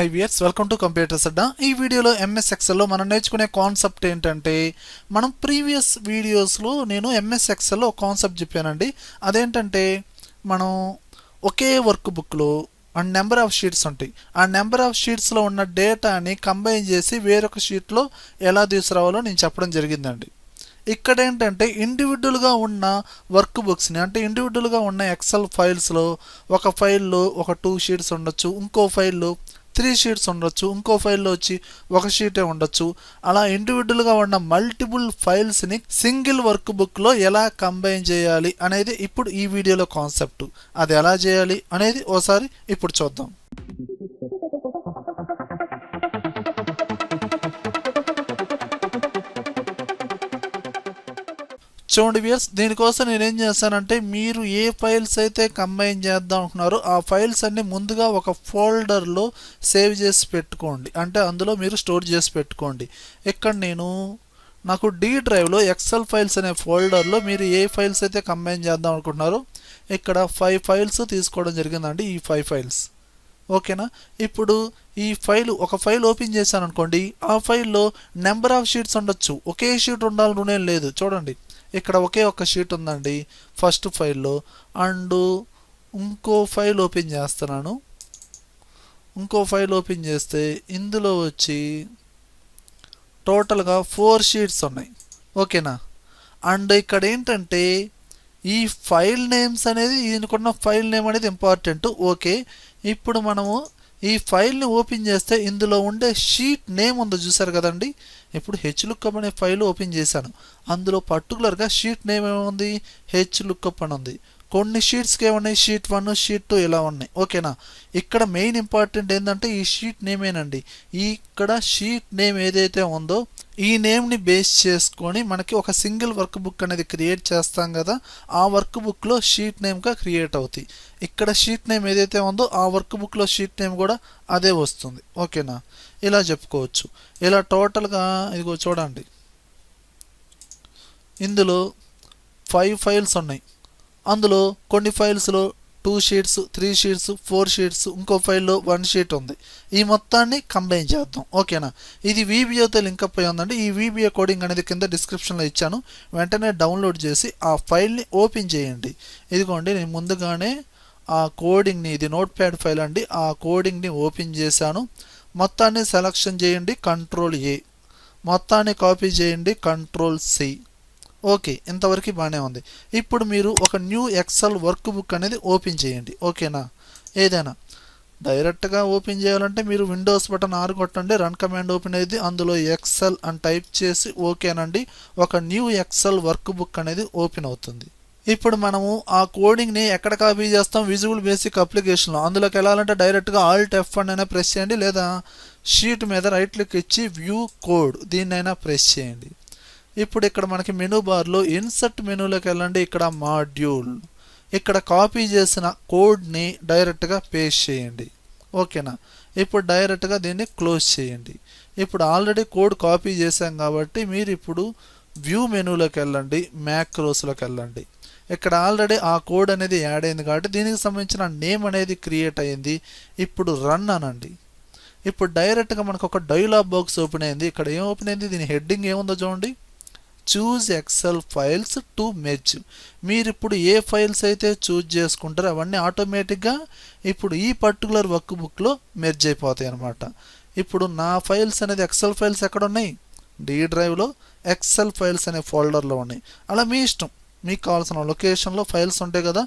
High viewers, welcome to computers Adda. ఈ వీడియోలో MS ఎక్సెల్లో మనం నేర్చుకునే కాన్సెప్ట్ ఏంటంటే, మనం ప్రీవియస్ వీడియోస్లో నేను ఎంఎస్ ఎక్సెల్లో ఒక కాన్సెప్ట్ చెప్పానండి. అదేంటంటే, మనం ఒకే వర్క్ బుక్లో నెంబర్ ఆఫ్ షీట్స్ ఉంటాయి. ఆ నెంబర్ ఆఫ్ షీట్స్లో ఉన్న డేటాని కంబైన్ చేసి వేరొక షీట్లో ఎలా తీసుకురావాలో నేను చెప్పడం జరిగిందండి. ఇక్కడ ఏంటంటే ఇండివిజువల్గా ఉన్న వర్క్ బుక్స్ని, అంటే ఇండివిజువల్గా ఉన్న ఎక్సెల్ ఫైల్స్లో ఒక ఫైల్లో ఒక 2 షీట్స్ ఉండొచ్చు, ఇంకో ఫైల్లో 3 షీట్స్ ఉండొచ్చు, ఇంకో ఫైల్లో వచ్చి ఒక షీటే ఉండొచ్చు. అలా ఇండివిజువల్గా ఉన్న మల్టిపుల్ ఫైల్స్ని సింగిల్ వర్క్ బుక్లో ఎలా కంబైన్ చేయాలి అనేది ఇప్పుడు ఈ వీడియోలో కాన్సెప్ట్. అది ఎలా చేయాలి అనేది ఓసారి ఇప్పుడు చూద్దాం. చూడండి వ్యూయర్స్, దీనికోసం నేనేం చేస్తానంటే, మీరు ఏ ఫైల్స్ అయితే కంబైన్ చేద్దాం అనుకున్నారో ఆ ఫైల్స్ అన్ని ముందుగా ఒక ఫోల్డర్లో సేవ్ చేసి పెట్టుకోండి. అంటే అందులో మీరు స్టోర్ చేసి పెట్టుకోండి. ఇక్కడ నాకు డి డ్రైవ్లో ఎక్సెల్ ఫైల్స్ అనే ఫోల్డర్లో మీరు ఏ ఫైల్స్ అయితే కంబైన్ చేద్దాం అనుకుంటున్నారో ఇక్కడ 5 ఫైల్స్ తీసుకోవడం జరిగిందండి. ఈ 5 ఫైల్స్ ఓకేనా. ఇప్పుడు ఒక ఫైల్ ఓపెన్ చేశాను అనుకోండి, ఆ ఫైల్లో నెంబర్ ఆఫ్ షీట్స్ ఉండొచ్చు. ఒకే షీట్ ఉండాలనే లేదు. చూడండి, ఇక్కడ ఒకే ఒక షీట్ ఉందండి ఫస్ట్ ఫైల్లో. అండ్ ఇంకో ఫైల్ ఓపెన్ చేస్తున్నాను. ఇంకో ఫైల్ ఓపెన్ చేస్తే ఇందులో వచ్చి టోటల్గా 4 షీట్స్ ఉన్నాయి. ఓకేనా. అండ్ ఇక్కడ ఏంటంటే, ఈ ఫైల్ నేమ్స్ అనేది, దీనికున్న ఫైల్ నేమ్ అనేది ఇంపార్టెంట్. ఓకే, ఇప్పుడు మనము ఈ ఫైల్ని ఓపెన్ చేస్తే ఇందులో ఉండే షీట్ నేమ్ ఉందో చూసారు కదండి. ఇప్పుడు హెచ్లుక్అప్ అనే ఫైల్ ఓపెన్ చేశాను. అందులో పర్టికులర్గా షీట్ నేమ్ ఏముంది, హెచ్లుక్అప్ అని ఉంది. కొన్ని షీట్స్కి ఏమున్నాయి, షీట్ 1, షీట్ 2 ఇలా ఉన్నాయి. ఓకేనా. ఇక్కడ మెయిన్ ఇంపార్టెంట్ ఏంటంటే ఈ షీట్ నేమేనండి. ఇక్కడ షీట్ నేమ్ ఏదైతే ఉందో ఈ నేమ్ని బేస్ చేసుకొని మనకి ఒక సింగిల్ వర్క్ బుక్ అనేది క్రియేట్ చేస్తాం కదా, ఆ వర్క్ బుక్లో షీట్ నేమ్గా క్రియేట్ అవుతాయి. ఇక్కడ షీట్ నేమ్ ఏదైతే ఉందో ఆ వర్క్ బుక్లో షీట్ నేమ్ కూడా అదే వస్తుంది. ఓకేనా. ఇలా చెప్పుకోవచ్చు. ఇలా టోటల్గా ఇదిగో చూడండి, ఇందులో 5 ఫైల్స్ ఉన్నాయి. అందులో కొన్ని ఫైల్స్లో 2 షీట్స్, 3 షీట్స్, 4 షీట్స్, ఇంకో ఫైల్లో 1 షీట్ ఉంది. ఈ మొత్తాన్ని కంబైన్ చేద్దాం. ఓకేనా. ఇది వీబీఓతో లింకప్ అయి ఉందండి. ఈ వీబీఓ కోడింగ్ అనేది కింద డిస్క్రిప్షన్లో ఇచ్చాను. వెంటనే డౌన్లోడ్ చేసి ఆ ఫైల్ని ఓపెన్ చేయండి. ఇదిగోండి, నేను ముందుగానే ఆ కోడింగ్ని, ఇది నోట్ ప్యాడ్ ఫైల్ అండి, ఆ కోడింగ్ని ఓపెన్ చేశాను. మొత్తాన్ని సెలెక్షన్ చేయండి, Ctrl+A. మొత్తాన్ని కాపీ చేయండి, Ctrl+C. ఓకే, ఇంతవరకు బాగానే ఉంది. ఇప్పుడు మీరు ఒక న్యూ ఎక్సెల్ వర్క్ బుక్ అనేది ఓపెన్ చేయండి. ఓకేనా. ఏదైనా డైరెక్ట్గా ఓపెన్ చేయాలంటే మీరు విండోస్ బటన్ 6 కొట్టండి, రన్ కమాండ్ ఓపెన్ అయ్యింది. అందులో ఎక్సెల్ అని టైప్ చేసి ఓకేనండి, ఒక న్యూ ఎక్సెల్ వర్క్ బుక్ అనేది ఓపెన్ అవుతుంది. ఇప్పుడు మనము ఆ కోడింగ్ని ఎక్కడ కాపీ చేస్తాం, విజువల్ బేసిక్ అప్లికేషన్లో. అందులోకి వెళ్ళాలంటే డైరెక్ట్గా Alt F1 అయినా ప్రెస్ చేయండి, లేదా షీట్ మీద రైట్ క్లిక్ ఇచ్చి వ్యూ కోడ్ దీన్నైనా ప్రెస్ చేయండి. ఇప్పుడు ఇక్కడ మనకి మెనూ బార్లో ఇన్సర్ట్ మెనూలోకి వెళ్ళండి. ఇక్కడ మాడ్యూల్, ఇక్కడ కాపీ చేసిన కోడ్ని డైరెక్ట్గా పేస్ట్ చేయండి. ఓకేనా. ఇప్పుడు డైరెక్ట్గా దీన్ని క్లోజ్ చేయండి. ఇప్పుడు ఆల్రెడీ కోడ్ కాపీ చేసాం కాబట్టి మీరు ఇప్పుడు వ్యూ మెనూలోకి వెళ్ళండి, మ్యాక్రోస్లోకి వెళ్ళండి. ఇక్కడ ఆల్రెడీ ఆ కోడ్ అనేది యాడ్ అయింది కాబట్టి దీనికి సంబంధించిన నేమ్ అనేది క్రియేట్ అయ్యింది. ఇప్పుడు రన్ అనండి. ఇప్పుడు డైరెక్ట్గా మనకు ఒక డైలాగ్ బాక్స్ ఓపెన్ అయింది. ఇక్కడ ఏం ఓపెన్ అయింది, దీని హెడ్డింగ్ ఏముందో చూడండి, choose XL files to merge. మీరు ఇప్పుడు ఏ ఫైల్స్ అయితే చూజ్ చేసుకుంటారో అవన్నీ ఆటోమేటిక్గా ఇప్పుడు ఈ పర్టికులర్ వర్క్ బుక్లో మెర్జ్ అయిపోతాయి అన్నమాట. ఇప్పుడు నా ఫైల్స్ అనేది ఎక్సెల్ ఫైల్స్ ఎక్కడ ఉన్నాయి, డి డ్రైవ్లో ఎక్సెల్ ఫైల్స్ అనే ఫోల్డర్లో ఉన్నాయి. అలా మీ ఇష్టం, మీకు కావాల్సిన లొకేషన్లో ఫైల్స్ ఉంటాయి కదా,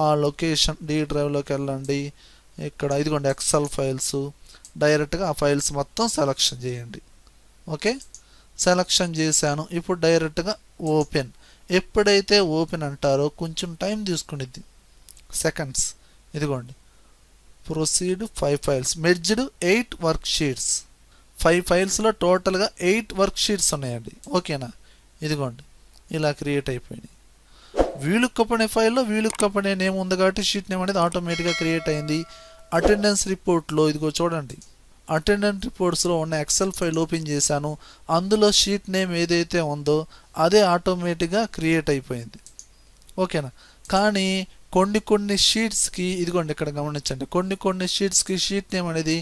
ఆ లొకేషన్ డి డ్రైవ్లోకి వెళ్ళండి. ఇక్కడ ఇదిగోండి ఎక్సెల్ ఫైల్స్, డైరెక్ట్గా ఆ ఫైల్స్ మొత్తం సెలెక్షన్ చేయండి. ఓకే, సెలెక్షన్ చేశాను. ఇప్పుడు డైరెక్ట్గా ఓపెన్. ఎప్పుడైతే ఓపెన్ అంటారో కొంచెం టైం తీసుకునేది, సెకండ్స్. ఇదిగోండి, proceed 5 files, merged 8 work sheets. 5 ఫైల్స్లో టోటల్గా 8 వర్క్ షీట్స్ ఉన్నాయండి. ఓకేనా. ఇదిగోండి, ఇలా క్రియేట్ అయిపోయినాయి. వీలుక్అప్ అనే ఫైల్లో వీలుక్అప్ అనే నేమ్ ఉంది కాబట్టి షీట్ నేమ్ అనేది ఆటోమేటిక్గా క్రియేట్ అయింది. అటెండెన్స్ రిపోర్ట్లో ఇదిగో చూడండి, అటెండెన్స్ రిపోర్ట్స్లో ఉన్న ఎక్సెల్ ఫైల్ ఓపెన్ చేశాను. అందులో షీట్ నేమ్ ఏదైతే ఉందో అదే ఆటోమేటిక్గా క్రియేట్ అయిపోయింది. ఓకేనా. కానీ కొన్ని షీట్స్కి ఇదిగోండి ఇక్కడ గమనించండి, కొన్ని షీట్స్కి షీట్ నేమ్ అనేది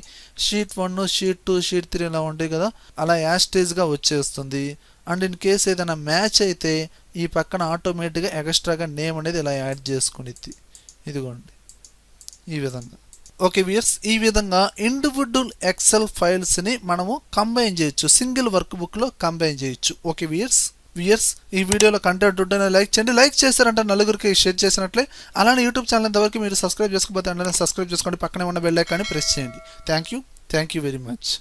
షీట్ 1 షీట్ 2 షీట్ 3 ఇలా ఉంటాయి కదా, అలా యాస్టేజ్గా వచ్చేస్తుంది. అండ్ ఇన్ కేస్ ఏదైనా మ్యాచ్ అయితే ఈ పక్కన ఆటోమేటిక్గా ఎక్స్ట్రాగా నేమ్ అనేది ఇలా యాడ్ చేసుకునిద్ది. ఇదిగోండి ఈ విధంగా. ఓకే వ్యూయర్స్, ఈ విధంగా ఇండివిడ్యువల్ ఎక్సెల్ ఫైల్స్ని మనము కంబైన్ చేయొచ్చు, సింగిల్ వర్క్ బుక్లో కంబైన్ చేయొచ్చు. ఓకే వ్యూయర్స్, ఈ వీడియోలో కంటెంట్ ఉంటేనే లైక్ చేయండి. లైక్ చేశారంటే నలుగురికి షేర్ చేసినట్లే. అలానే యూట్యూబ్ ఛానల్ ఇంతవరకు మీరు సబ్స్క్రైబ్ చేసుకోకపోతే అంటే సబ్స్క్రైబ్ చేసుకోండి, పక్కనే ఉన్న బెల్ ఐకాన్ని ప్రెస్ చేయండి. Thank you very much.